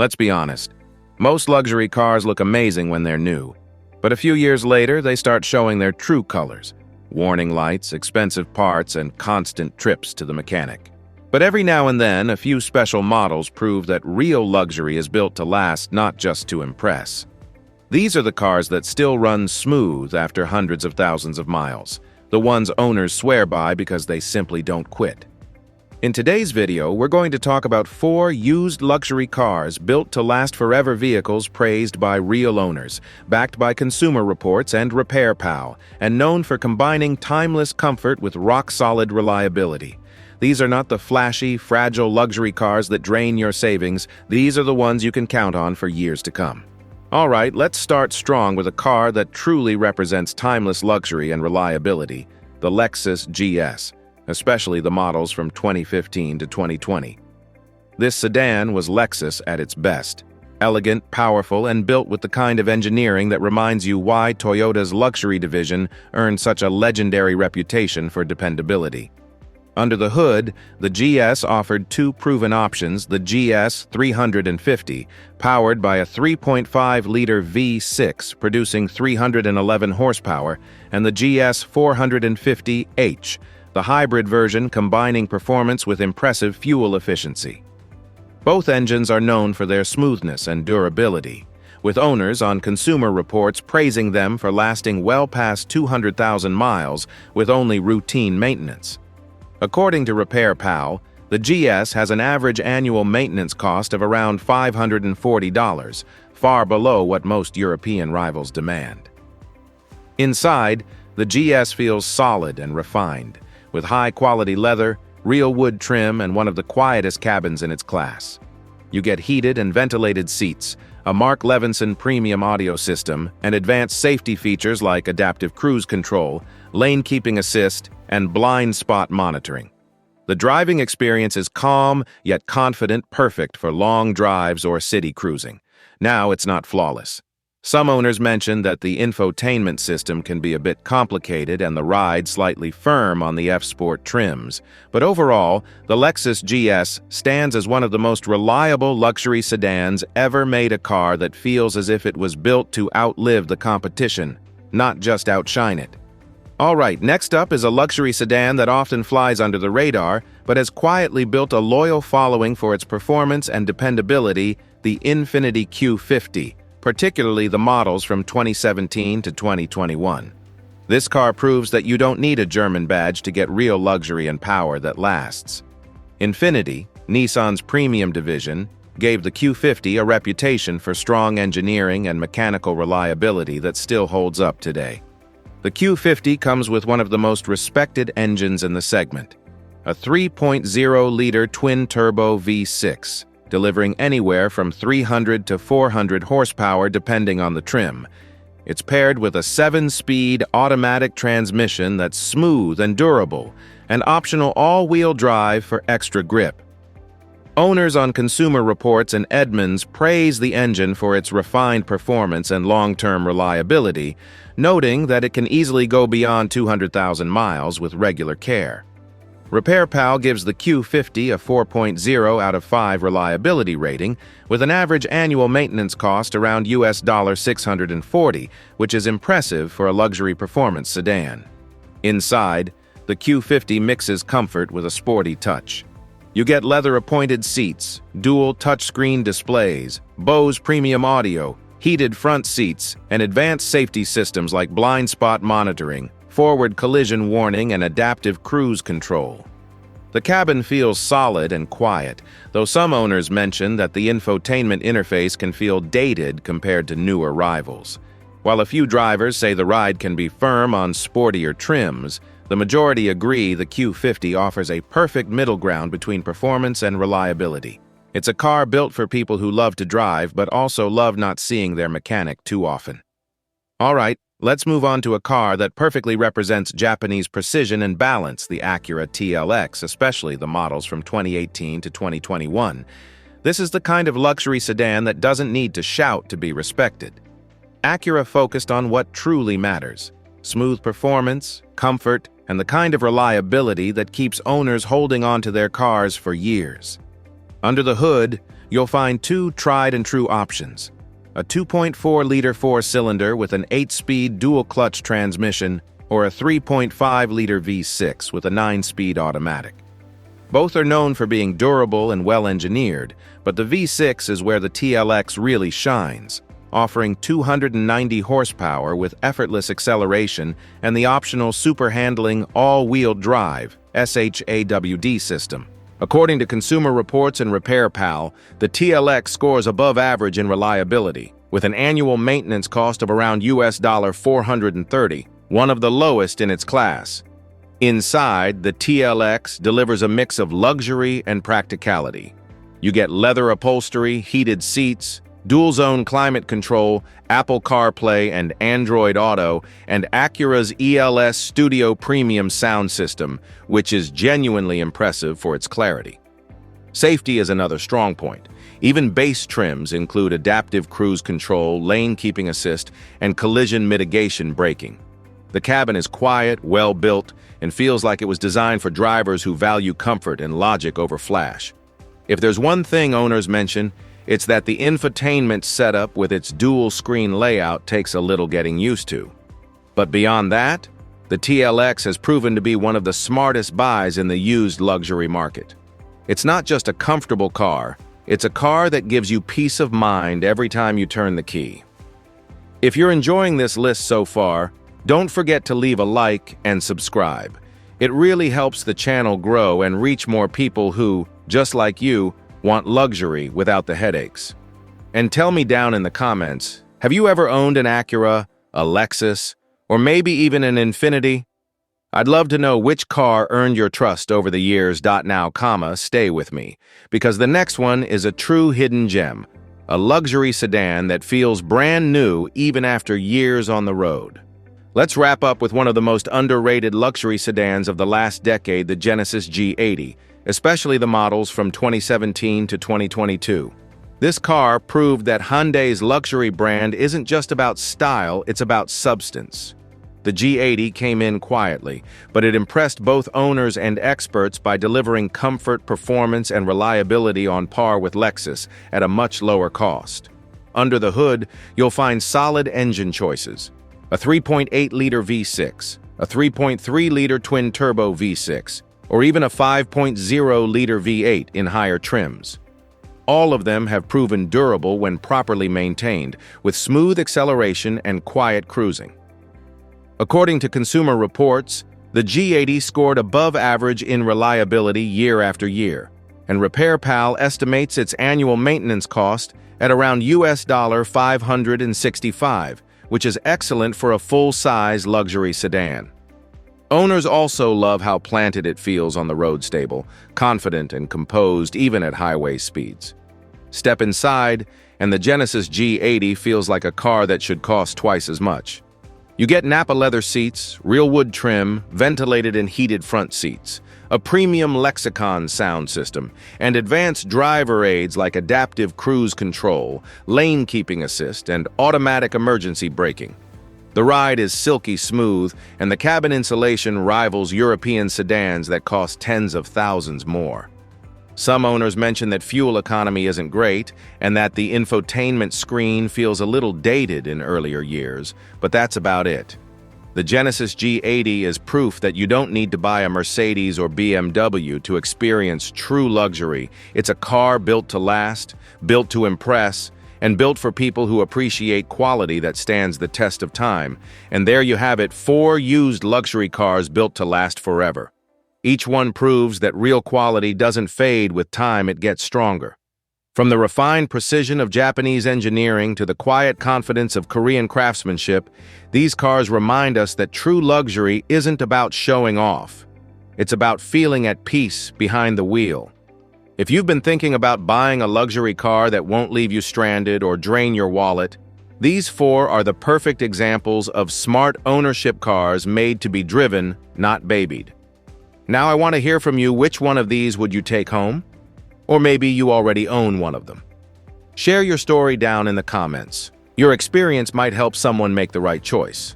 Let's be honest. Most luxury cars look amazing when they're new, but a few years later they start showing their true colors: warning lights, expensive parts, and constant trips to the mechanic. But every now and then, a few special models prove that real luxury is built to last, not just to impress. These are the cars that still run smooth after hundreds of thousands of miles, the ones owners swear by because they simply don't quit. In today's video, we're going to talk about 4 used luxury cars built to last forever vehicles praised by real owners, backed by Consumer Reports and RepairPal, and known for combining timeless comfort with rock-solid reliability. These are not the flashy, fragile luxury cars that drain your savings. These are the ones you can count on for years to come. All right, let's start strong with a car that truly represents timeless luxury and reliability, the Lexus GS, especially the models from 2015 to 2020. This sedan was Lexus at its best: elegant, powerful, and built with the kind of engineering that reminds you why Toyota's luxury division earned such a legendary reputation for dependability. Under the hood, the GS offered 2 proven options: the GS 350, powered by a 3.5-liter V6 producing 311 horsepower, and the GS 450H, the hybrid version combining performance with impressive fuel efficiency. Both engines are known for their smoothness and durability, with owners on Consumer Reports praising them for lasting well past 200,000 miles with only routine maintenance. According to RepairPal, the GS has an average annual maintenance cost of around $540, far below what most European rivals demand. Inside, the GS feels solid and refined, with high-quality leather, real wood trim, and one of the quietest cabins in its class. You get heated and ventilated seats, a Mark Levinson premium audio system, and advanced safety features like adaptive cruise control, lane keeping assist, and blind spot monitoring. The driving experience is calm yet confident, perfect for long drives or city cruising. Now it's not flawless. Some owners mention that the infotainment system can be a bit complicated and the ride slightly firm on the F-Sport trims, but overall, the Lexus GS stands as one of the most reliable luxury sedans ever made, a car that feels as if it was built to outlive the competition, not just outshine it. All right, next up is a luxury sedan that often flies under the radar, but has quietly built a loyal following for its performance and dependability: the Infiniti Q50. Particularly the models from 2017 to 2021. This car proves that you don't need a German badge to get real luxury and power that lasts. Infiniti, Nissan's premium division, gave the Q50 a reputation for strong engineering and mechanical reliability that still holds up today. The Q50 comes with one of the most respected engines in the segment, a 3.0-liter twin-turbo V6. Delivering anywhere from 300 to 400 horsepower depending on the trim. It's paired with a 7-speed automatic transmission that's smooth and durable, and optional all-wheel drive for extra grip. Owners on Consumer Reports and Edmunds praise the engine for its refined performance and long-term reliability, noting that it can easily go beyond 200,000 miles with regular care. RepairPal gives the Q50 a 4.0 out of 5 reliability rating, with an average annual maintenance cost around $640, which is impressive for a luxury performance sedan. Inside, the Q50 mixes comfort with a sporty touch. You get leather-appointed seats, dual touchscreen displays, Bose premium audio, heated front seats, and advanced safety systems like blind spot monitoring, forward collision warning, and adaptive cruise control. The cabin feels solid and quiet, though some owners mention that the infotainment interface can feel dated compared to newer rivals. While a few drivers say the ride can be firm on sportier trims, the majority agree the Q50 offers a perfect middle ground between performance and reliability. It's a car built for people who love to drive but also love not seeing their mechanic too often. All right, let's move on to a car that perfectly represents Japanese precision and balance, the Acura TLX, especially the models from 2018 to 2021. This is the kind of luxury sedan that doesn't need to shout to be respected. Acura focused on what truly matters: smooth performance, comfort, and the kind of reliability that keeps owners holding on to their cars for years. Under the hood, you'll find two tried-and-true options: a 2.4-liter four-cylinder with an 8-speed dual-clutch transmission, or a 3.5-liter V6 with a 9-speed automatic. Both are known for being durable and well-engineered, but the V6 is where the TLX really shines, offering 290 horsepower with effortless acceleration and the optional super-handling all-wheel drive SHAWD system. According to Consumer Reports and RepairPal, the TLX scores above average in reliability, with an annual maintenance cost of around $430, one of the lowest in its class. Inside, the TLX delivers a mix of luxury and practicality. You get leather upholstery, heated seats, dual-zone climate control, Apple CarPlay and Android Auto, and Acura's ELS Studio Premium sound system, which is genuinely impressive for its clarity. Safety is another strong point. Even base trims include adaptive cruise control, lane keeping assist, and collision mitigation braking. The cabin is quiet, well-built, and feels like it was designed for drivers who value comfort and logic over flash. If there's one thing owners mention, it's that the infotainment setup with its dual-screen layout takes a little getting used to. But beyond that, the TLX has proven to be one of the smartest buys in the used luxury market. It's not just a comfortable car, it's a car that gives you peace of mind every time you turn the key. If you're enjoying this list so far, don't forget to leave a like and subscribe. It really helps the channel grow and reach more people who, just like you, want luxury without the headaches. And tell me down in the comments, have you ever owned an Acura, a Lexus, or maybe even an Infiniti? I'd love to know which car earned your trust over the years. Now, stay with me, because the next one is a true hidden gem, a luxury sedan that feels brand new even after years on the road. Let's wrap up with one of the most underrated luxury sedans of the last decade, the Genesis G80, especially the models from 2017 to 2022. This car proved that Hyundai's luxury brand isn't just about style, it's about substance. The G80 came in quietly, but it impressed both owners and experts by delivering comfort, performance, and reliability on par with Lexus at a much lower cost. Under the hood, you'll find solid engine choices: a 3.8-liter V6, a 3.3-liter twin-turbo V6, or even a 5.0-liter V8 in higher trims. All of them have proven durable when properly maintained, with smooth acceleration and quiet cruising. According to Consumer Reports, the G80 scored above average in reliability year after year, and RepairPal estimates its annual maintenance cost at around $565, which is excellent for a full-size luxury sedan. Owners also love how planted it feels on the road, stable, confident, and composed even at highway speeds. Step inside, and the Genesis G80 feels like a car that should cost twice as much. You get Napa leather seats, real wood trim, ventilated and heated front seats, a premium Lexicon sound system, and advanced driver aids like adaptive cruise control, lane keeping assist, and automatic emergency braking. The ride is silky smooth, and the cabin insulation rivals European sedans that cost tens of thousands more. Some owners mention that fuel economy isn't great and that the infotainment screen feels a little dated in earlier years, but that's about it. The Genesis G80 is proof that you don't need to buy a Mercedes or BMW to experience true luxury. It's a car built to last, built to impress, and built for people who appreciate quality that stands the test of time. And there you have it, 4 used luxury cars built to last forever. Each one proves that real quality doesn't fade with time, it gets stronger. From the refined precision of Japanese engineering to the quiet confidence of Korean craftsmanship, these cars remind us that true luxury isn't about showing off. It's about feeling at peace behind the wheel. If you've been thinking about buying a luxury car that won't leave you stranded or drain your wallet, these 4 are the perfect examples of smart ownership cars made to be driven, not babied. Now I want to hear from you, which one of these would you take home? Or maybe you already own one of them. Share your story down in the comments. Your experience might help someone make the right choice.